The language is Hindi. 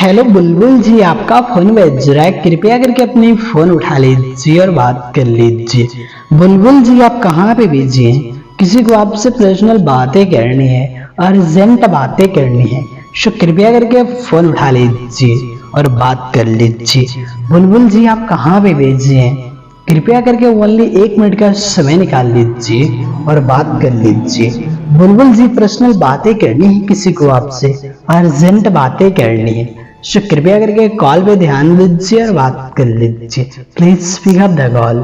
हेलो बुलबुल जी, आपका फोन बज रहा है। कृपया करके अपनी फोन उठा लीजिए और बात कर लीजिए। बुलबुल जी, आप कहाँ पे बिजी हैं? किसी को आपसे पर्सनल बातें करनी है, अर्जेंट बातें करनी है। सो कृपया करके फोन उठा लीजिए और बात कर लीजिए। बुलबुल जी, आप कहाँ पे बिजी हैं? कृपया करके ओनली 1 मिनट का समय निकाल लीजिए और बात कर लीजिए। बुलबुल जी, पर्सनल बातें करनी है किसी को आपसे, अर्जेंट बातें करनी है। सो कृपया करके कॉल पे ध्यान दीजिए और बात कर लीजिए। Please pick up the call.